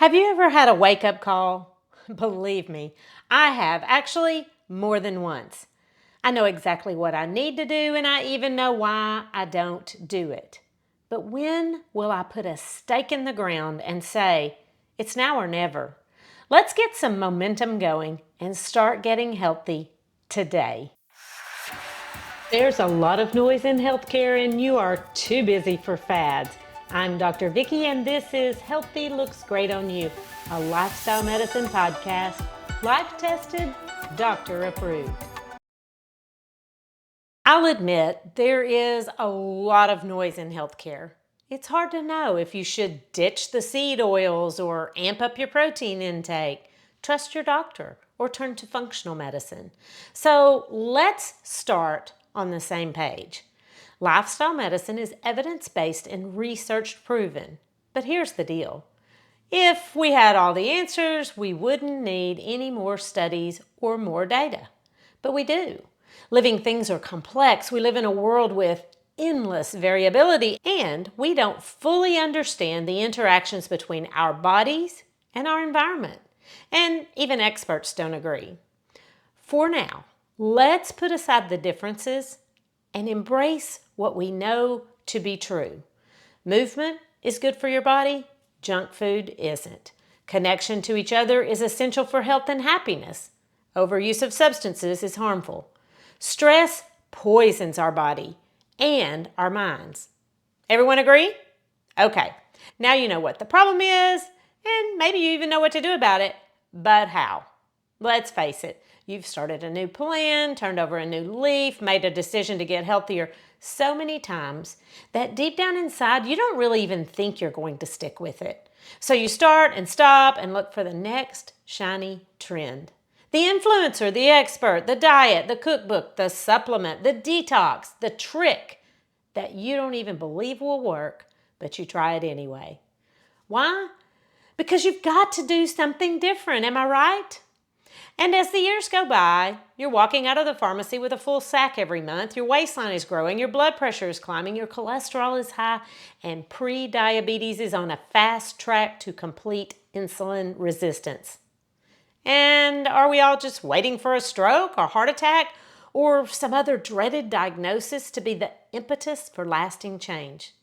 Have you ever had a wake-up call? Believe me, I have, actually more than once. I know exactly what I need to do, and I even know why I don't do it. But when will I put a stake in the ground and say, it's now or never? Let's get some momentum going and start getting healthy today. There's a lot of noise in healthcare, and you are too busy for fads. I'm Dr. Vicki, and this is Healthy Looks Great on You, a lifestyle medicine podcast, life tested, doctor approved. I'll admit there is a lot of noise in healthcare. It's hard to know if you should ditch the seed oils or amp up your protein intake, trust your doctor, or turn to functional medicine. So let's start on the same page. Lifestyle medicine is evidence-based and research-proven. But here's the deal. If we had all the answers, we wouldn't need any more studies or more data. But we do. Living things are complex. We live in a world with endless variability, and we don't fully understand the interactions between our bodies and our environment. And even experts don't agree. For now, let's put aside the differences and embrace what we know to be true. Movement is good for your body, junk food isn't. Connection to each other is essential for health and happiness. Overuse of substances is harmful. Stress poisons our body and our minds. Everyone agree? Okay, now you know what the problem is, and maybe you even know what to do about it, but how? Let's face it, you've started a new plan, turned over a new leaf, made a decision to get healthier so many times that deep down inside, you don't really even think you're going to stick with it. So you start and stop and look for the next shiny trend. The influencer, the expert, the diet, the cookbook, the supplement, the detox, the trick that you don't even believe will work, but you try it anyway. Why? Because you've got to do something different, am I right? And as the years go by, you're walking out of the pharmacy with a full sack every month, your waistline is growing, your blood pressure is climbing, your cholesterol is high, and pre-diabetes is on a fast track to complete insulin resistance. And are we all just waiting for a stroke or heart attack or some other dreaded diagnosis to be the impetus for lasting change?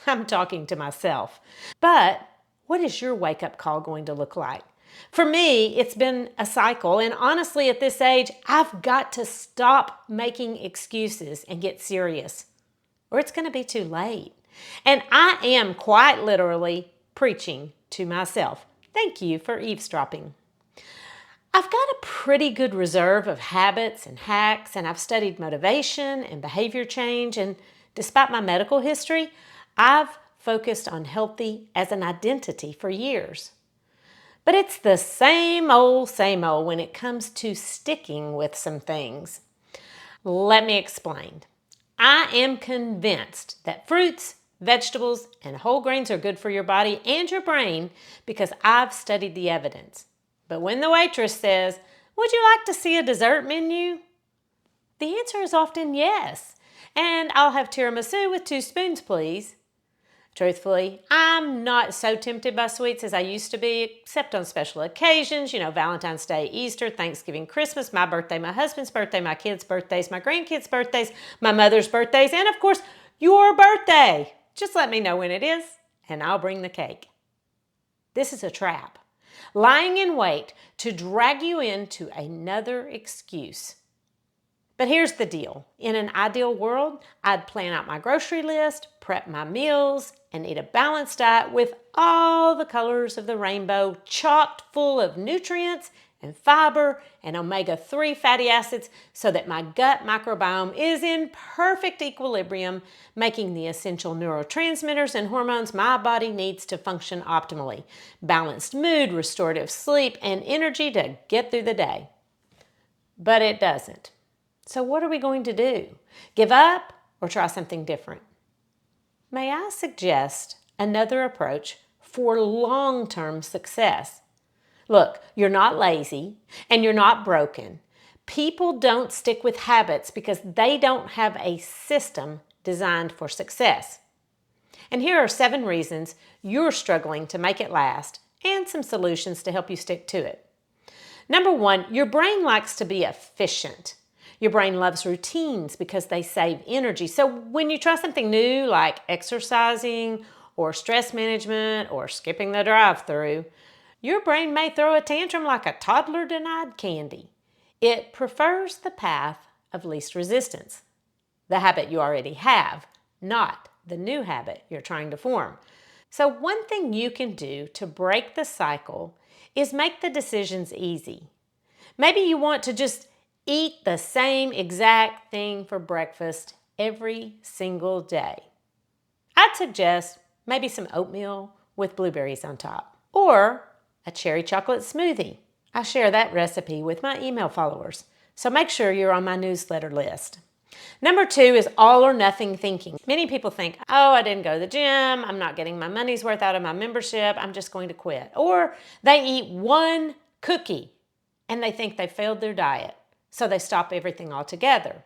I'm talking to myself. But what is your wake-up call going to look like? For me, it's been a cycle, and honestly, at this age, I've got to stop making excuses and get serious, or it's going to be too late. And I am quite literally preaching to myself. Thank you for eavesdropping. I've got a pretty good reserve of habits and hacks, and I've studied motivation and behavior change, and despite my medical history, I've focused on healthy as an identity for years. But it's the same old when it comes to sticking with some things. Let me explain. I am convinced that fruits, vegetables, and whole grains are good for your body and your brain because I've studied the evidence. But when the waitress says, "Would you like to see a dessert menu?" the answer is often yes. And I'll have tiramisu with 2 spoons, please. Truthfully, I'm not so tempted by sweets as I used to be, except on special occasions, Valentine's Day, Easter, Thanksgiving, Christmas, my birthday, my husband's birthday, my kids' birthdays, my grandkids' birthdays, my mother's birthdays, and of course, your birthday. Just let me know when it is, and I'll bring the cake. This is a trap, lying in wait to drag you into another excuse. But here's the deal. In an ideal world, I'd plan out my grocery list, prep my meals, and eat a balanced diet with all the colors of the rainbow, chocked full of nutrients and fiber and omega-3 fatty acids so that my gut microbiome is in perfect equilibrium, making the essential neurotransmitters and hormones my body needs to function optimally. Balanced mood, restorative sleep, and energy to get through the day. But it doesn't. So what are we going to do? Give up or try something different? May I suggest another approach for long-term success? Look, you're not lazy and you're not broken. People don't stick with habits because they don't have a system designed for success. And here are 7 reasons you're struggling to make it last and some solutions to help you stick to it. Number one, your brain likes to be efficient. Your brain loves routines because they save energy. So when you try something new like exercising or stress management or skipping the drive-thru, your brain may throw a tantrum like a toddler denied candy. It prefers the path of least resistance, the habit you already have, not the new habit you're trying to form. So one thing you can do to break the cycle is make the decisions easy. Maybe you want to just eat the same exact thing for breakfast every single day. I'd suggest maybe some oatmeal with blueberries on top, or a cherry chocolate smoothie. I share that recipe with my email followers, so make sure you're on my newsletter list. Number two is all or nothing thinking. Many people think, oh, I didn't go to the gym, I'm not getting my money's worth out of my membership, I'm just going to quit. Or they eat one cookie and they think they failed their diet, so they stop everything altogether.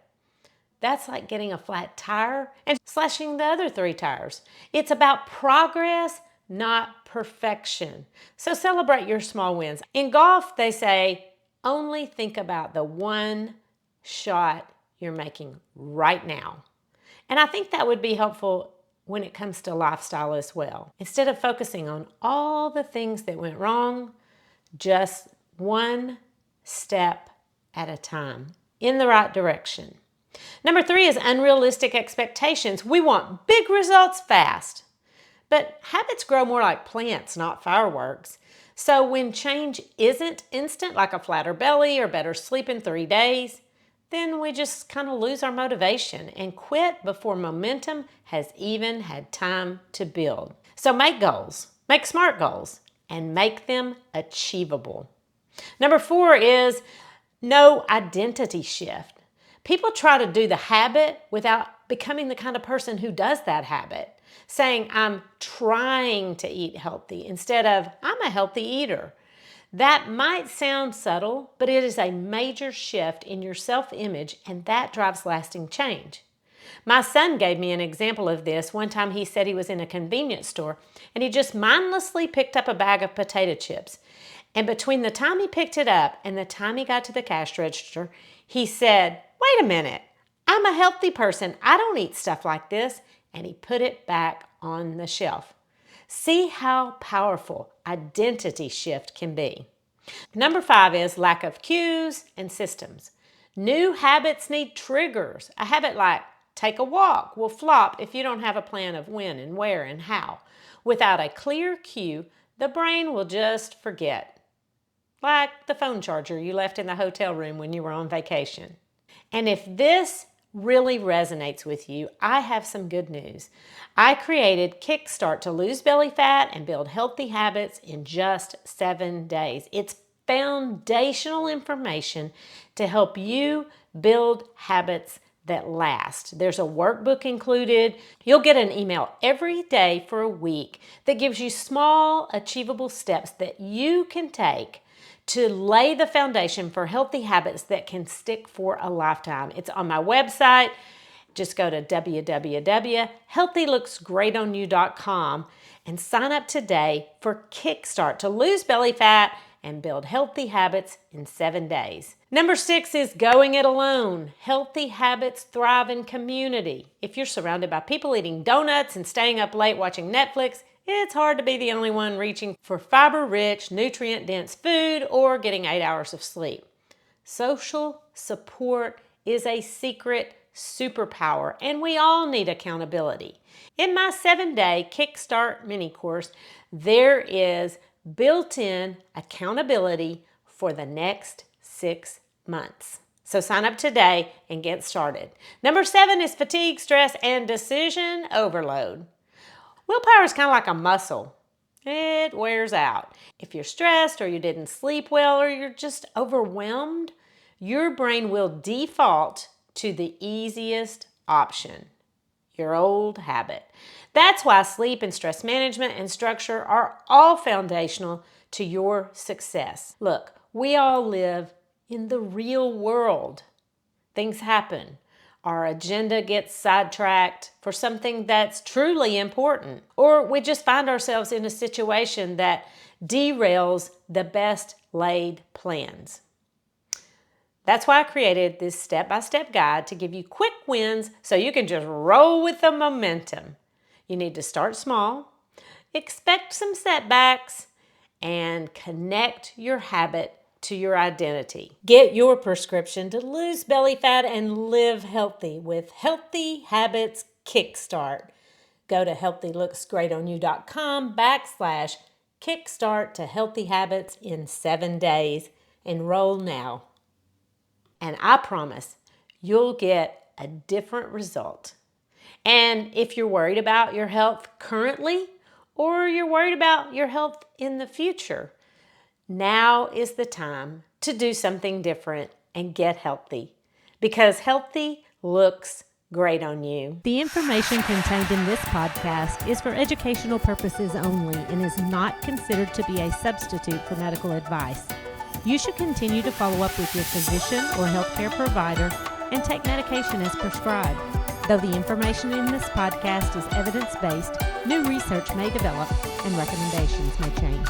That's like getting a flat tire and slashing the other 3 tires. It's about progress, not perfection. So celebrate your small wins. In golf, they say, only think about the one shot you're making right now. And I think that would be helpful when it comes to lifestyle as well. Instead of focusing on all the things that went wrong, just one step at a time in the right direction. Number 3 is unrealistic expectations. We want big results fast. But habits grow more like plants, not fireworks. So when change isn't instant, like a flatter belly or better sleep in 3 days, then we just kind of lose our motivation and quit before momentum has even had time to build. So make goals, make smart goals, and make them achievable. Number 4 is no identity shift. People try to do the habit without becoming the kind of person who does that habit, saying, I'm trying to eat healthy instead of, I'm a healthy eater. That might sound subtle, but it is a major shift in your self-image, and that drives lasting change. My son gave me an example of this. One time he said he was in a convenience store and he just mindlessly picked up a bag of potato chips. And between the time he picked it up and the time he got to the cash register, he said, wait a minute, I'm a healthy person. I don't eat stuff like this. And he put it back on the shelf. See how powerful identity shift can be. Number 5 is lack of cues and systems. New habits need triggers. A habit like take a walk will flop if you don't have a plan of when and where and how. Without a clear cue, the brain will just forget. Like the phone charger you left in the hotel room when you were on vacation. And if this really resonates with you, I have some good news. I created Kickstart to lose belly fat and build healthy habits in just 7 days. It's foundational information to help you build habits that last. There's a workbook included. You'll get an email every day for a week that gives you small, achievable steps that you can take to lay the foundation for healthy habits that can stick for a lifetime. It's on my website. Just go to www.healthylooksgreatonyou.com and sign up today for Kickstart to lose belly fat and build healthy habits in 7 days. Number 6 is going it alone. Healthy habits thrive in community. If you're surrounded by people eating donuts and staying up late watching Netflix, it's hard to be the only one reaching for fiber-rich, nutrient-dense food or getting 8 hours of sleep. Social support is a secret superpower, and we all need accountability. In my 7-day Kickstart mini course, there is built-in accountability for the next 6 months. So sign up today and get started. Number 7 is fatigue, stress, and decision overload. Willpower is kind of like a muscle. It wears out. If you're stressed or you didn't sleep well or you're just overwhelmed, your brain will default to the easiest option, your old habit. That's why sleep and stress management and structure are all foundational to your success. Look, we all live in the real world. Things happen. our agenda gets sidetracked for something that's truly important, or we just find ourselves in a situation that derails the best laid plans. That's why I created this step-by-step guide to give you quick wins so you can just roll with the momentum. You need to start small, expect some setbacks, and connect your habit to your identity. Get your prescription to lose belly fat and live healthy with Healthy Habits Kickstart. Go to healthylooksgreatonyou.com/kickstart to Healthy Habits in 7 days. Enroll now. And I promise you'll get a different result. And if you're worried about your health currently, or you're worried about your health in the future, now is the time to do something different and get healthy, because healthy looks great on you. The information contained in this podcast is for educational purposes only and is not considered to be a substitute for medical advice. You should continue to follow up with your physician or healthcare provider and take medication as prescribed. Though the information in this podcast is evidence-based, new research may develop and recommendations may change.